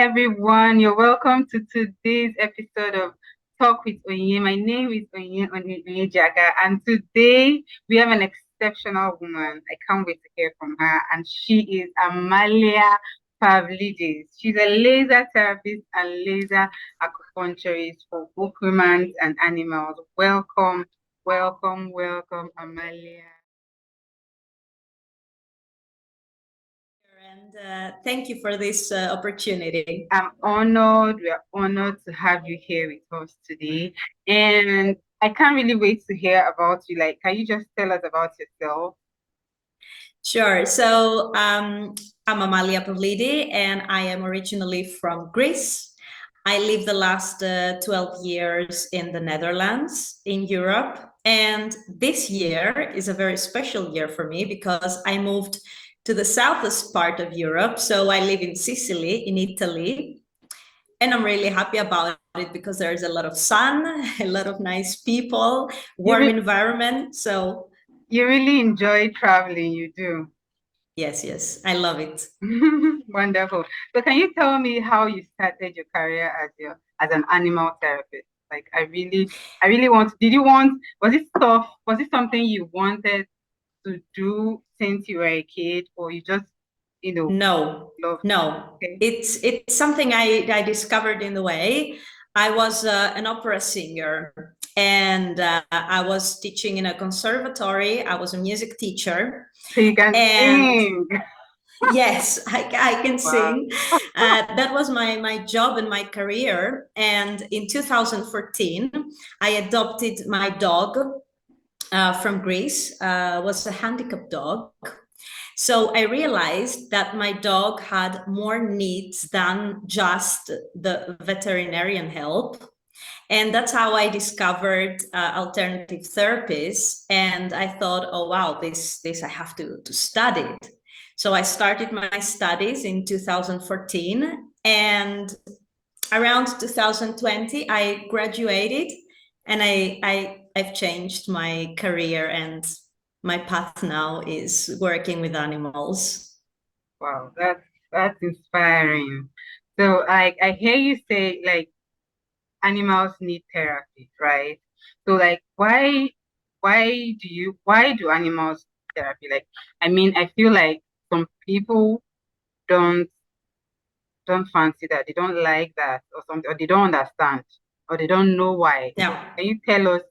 everyone. You're welcome to today's episode of Talk with Onye. My name is Onye Jaga, and today we have an exceptional woman. I can't wait to hear from her, and she is Amalia Pavlidis. She's a laser therapist and laser acupuncturist for both humans and animals. Welcome, welcome, welcome, Amalia. And thank you for this opportunity. I'm honored. We are honored to have you here with us today. And I can't really wait to hear about you. Like, can you just tell us about yourself? Sure. So I'm Amalia Pavlidi, and I am originally from Greece. I lived the last 12 years in the Netherlands, in Europe. And this year is a very special year for me because I moved to the southest part of Europe. So I live in Sicily, in Italy. And I'm really happy about it because there's a lot of sun, a lot of nice people, warm environment. So you really enjoy traveling, you do. yes, I love it. Wonderful. So can you tell me how you started your career as an animal therapist? Like I really was it tough? Was it something you wanted to do since you were a kid, or you just, No, loved it? no. Okay. It's something I discovered in the way. I was an opera singer, and I was teaching in a conservatory. I was a music teacher, So you can and sing. yes, I can Wow. sing. That was my job and my career. And in 2014, I adopted my dog from Greece. Was a handicapped dog. So I realized that my dog had more needs than just the veterinarian help. And that's how I discovered alternative therapies. And I thought, oh, wow, this I have to study it. So I started my studies in 2014. And around 2020, I graduated, and I've changed my career, and my path now is working with animals. Wow, that's inspiring. So I hear you say like animals need therapy, right? So like why do animals need therapy? Like I mean I feel like some people don't don't fancy that, they don't like that or something, or they don't understand, or they don't know why. So Yeah. can you tell us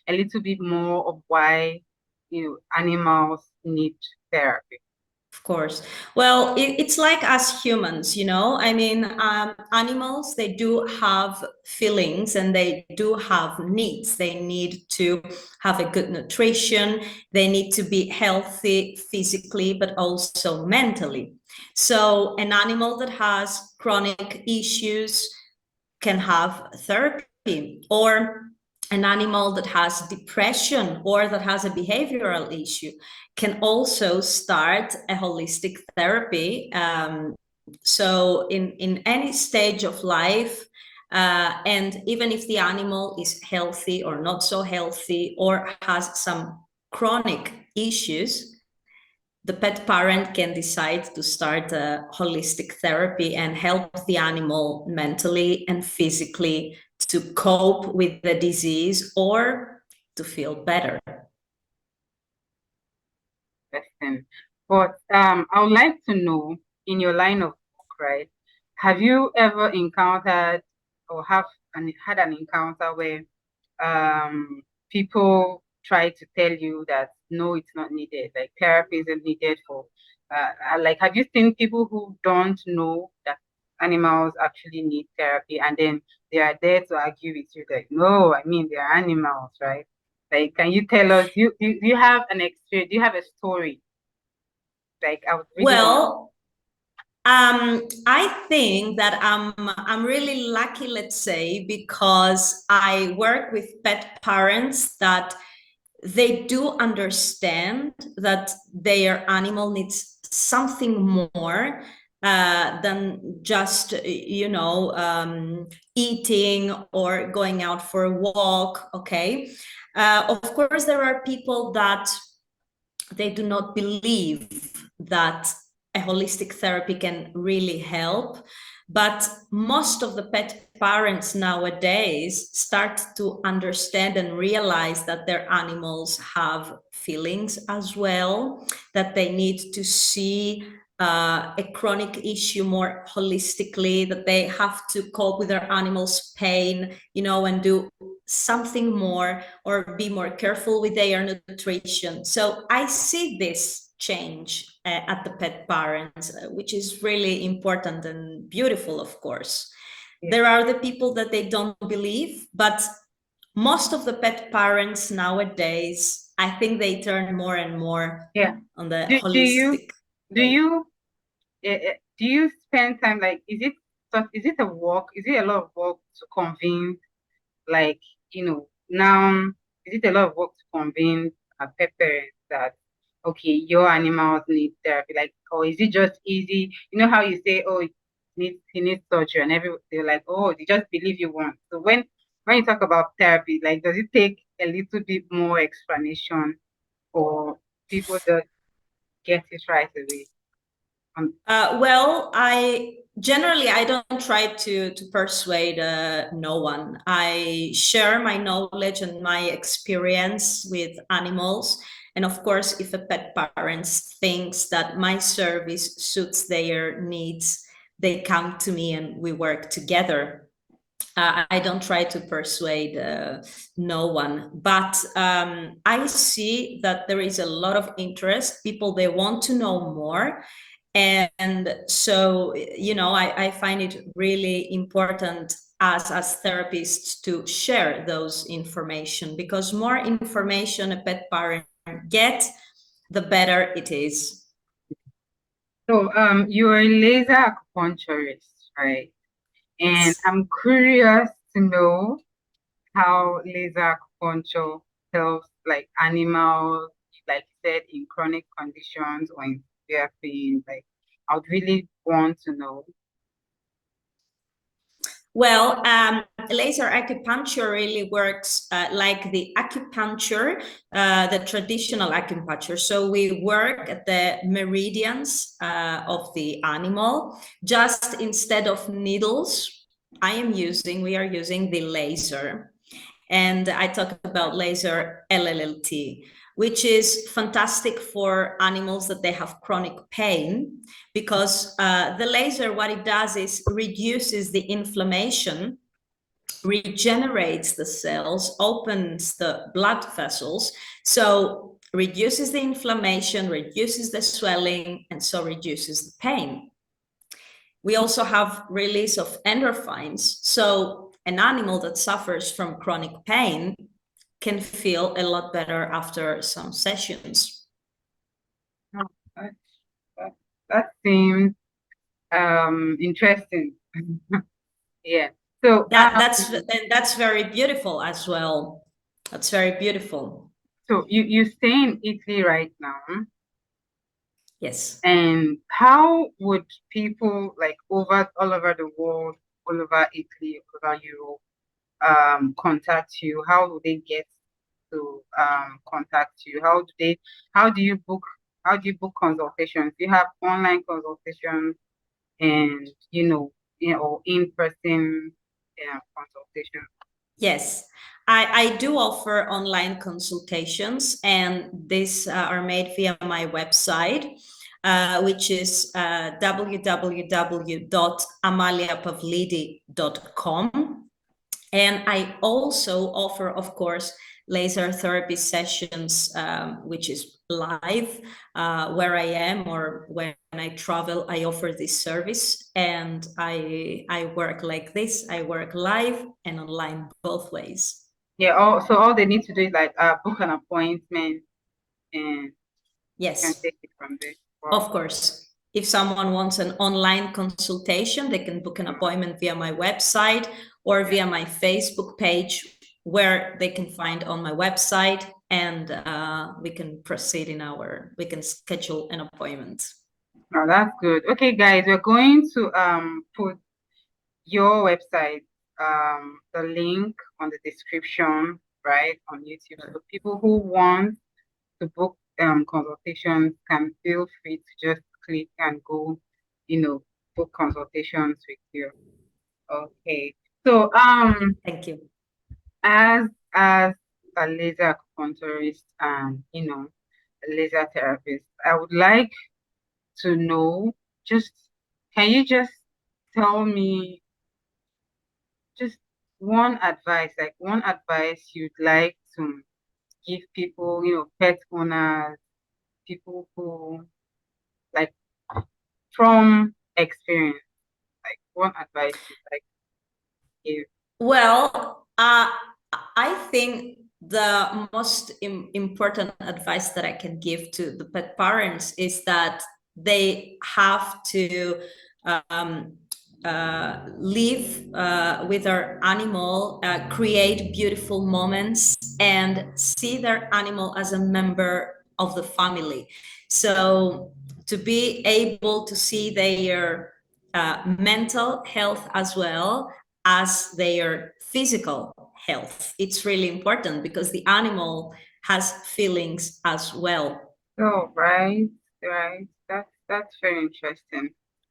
a little bit more of why animals need therapy? Of course. Well, it's like us humans, I mean, animals, they do have feelings and they do have needs. They need to have a good nutrition. They need to be healthy physically, but also mentally. So an animal that has chronic issues can have therapy, or an animal that has depression or that has a behavioral issue can also start a holistic therapy. So in any stage of life, and even if the animal is healthy or not so healthy or has some chronic issues, the pet parent can decide to start a holistic therapy and help the animal mentally and physically to cope with the disease or to feel better. Question. But I would like to know, in your line of work, right? Have you ever encountered or had an encounter where people try to tell you that no, it's not needed, like therapy isn't needed for like have you seen people who don't know that animals actually need therapy, and then they are there to argue with you like, no, I mean they're animals, right? Like, can you tell us, do you have an experience, do you have a story? Like, I would really want. Well, I think that I'm really lucky, let's say, because I work with pet parents that they do understand that their animal needs something more than just, eating or going out for a walk. Okay. Of course, there are people that they do not believe that a holistic therapy can really help. But most of the pet parents nowadays start to understand and realize that their animals have feelings as well, that they need to see a chronic issue more holistically, that they have to cope with their animals' pain, and do something more or be more careful with their nutrition. So I see this change at the pet parents, which is really important and beautiful, of course. Yeah. There are the people that they don't believe, but most of the pet parents nowadays, I think they turn more and more Yeah. on the Do you holistic do way. you do you spend time like is it a work? Is it a lot of work to convince like now is it a lot of work to convince pet parents that okay your animals need therapy like or is it just easy? You know how you say oh he needs surgery and they're like oh they just believe you want. So when you talk about therapy like does it take a little bit more explanation or people that get it right away? Well, I don't try to persuade no one. I share my knowledge and my experience with animals. And of course, if a pet parent thinks that my service suits their needs, they come to me and we work together. I don't try to persuade no one, but I see that there is a lot of interest. People, they want to know more. And so, I find it really important as therapists to share those information, because more information a pet parent gets, the better it is. So you're a laser acupuncturist, right? And Yes. I'm curious to know how laser acupuncture helps like animals, like you said, in chronic conditions or in severe pain. Like I would really want to know. Well, laser acupuncture really works like the acupuncture, the traditional acupuncture. So we work at the meridians of the animal. Just instead of needles, we are using the laser. And I talk about laser LLT, which is fantastic for animals that they have chronic pain, because the laser, what it does is reduces the inflammation, regenerates the cells, opens the blood vessels, so reduces the inflammation, reduces the swelling, and so reduces the pain. We also have release of endorphins. So an animal that suffers from chronic pain can feel a lot better after some sessions. Oh, that, that, that seems interesting. Yeah. So That's very beautiful as well. That's very beautiful. so you stay in Italy right now. Yes. And how would people like over all over the world, all over Italy, all over Europe, contact you? How do they get to contact you? How do you book how do you book consultations? Do you have online consultations and or in-person consultation? Yes, I do offer online consultations, and these are made via my website, which is www.amaliapavlidi.com. And I also offer, of course, laser therapy sessions, which is live, where I am or when I travel. I offer this service, and I work like this. I work live and online both ways. Yeah, so all they need to do is like book an appointment and you can Yes, take it from there. of Wow. course. If someone wants an online consultation, they can book an appointment via my website or Yeah. via my Facebook page, where they can find on my website, and we can schedule an appointment. Oh, that's good. Okay, guys, we're going to put your website, the link on the description, right, on YouTube. So people who want to book consultations can feel free to just click and go, you know, book consultations with you. Okay. So Thank you. as a laser acupuncturist and a laser therapist, I would like to know, just can you just tell me just one advice you'd like to give people, pet owners, people who like from experience, like one advice you'd like to give. Well, I think the most important advice that I can give to the pet parents is that they have to um, live with their animal, create beautiful moments, and see their animal as a member of the family. So to be able to see their mental health as well as their physical health. It's really important because the animal has feelings as well. Oh, right, right. That's very interesting.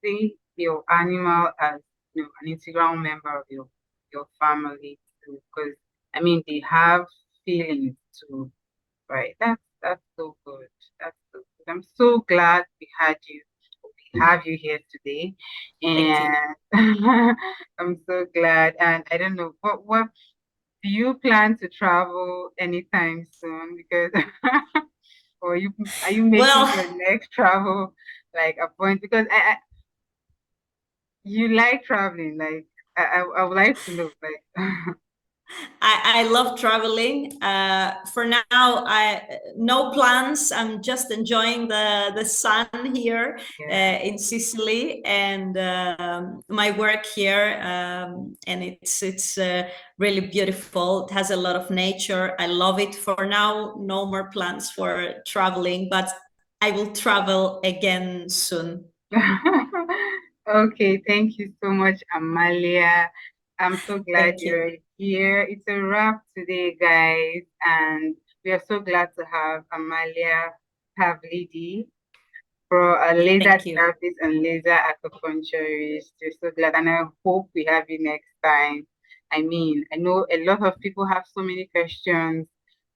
See your animal as an integral member of your family too, because I mean they have feelings too, right? That's so good. That's so good. I'm so glad we have you here today, Thank you. and I'm so glad. And I don't know what do you plan to travel anytime soon? Because or are you making Well, your next travel like a point? Because you like traveling, like I would like to know, like I love traveling. For now, I no plans. I'm just enjoying the sun here yeah. in Sicily and my work here, and it's really beautiful. It has a lot of nature. I love it. For now, no more plans for traveling, but I will travel again soon. Okay, thank you so much, Amalia. I'm so glad Thank you. you're here. It's a wrap today, guys, and we are so glad to have Amalia Pavlidi for a laser Thank you. therapist and laser acupuncturist. We're so glad, and I hope we have you next time. I mean, I know a lot of people have so many questions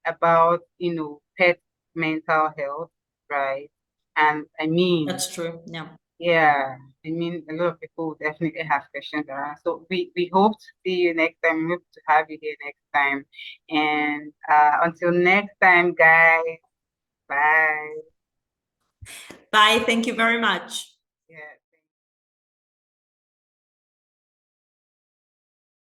about, pet mental health, right? And I mean, That's true. Yeah. yeah, I mean, a lot of people will definitely have questions around. So we hope to see you next time. We hope to have you here next time. And until next time, guys, bye. Bye. Thank you very much.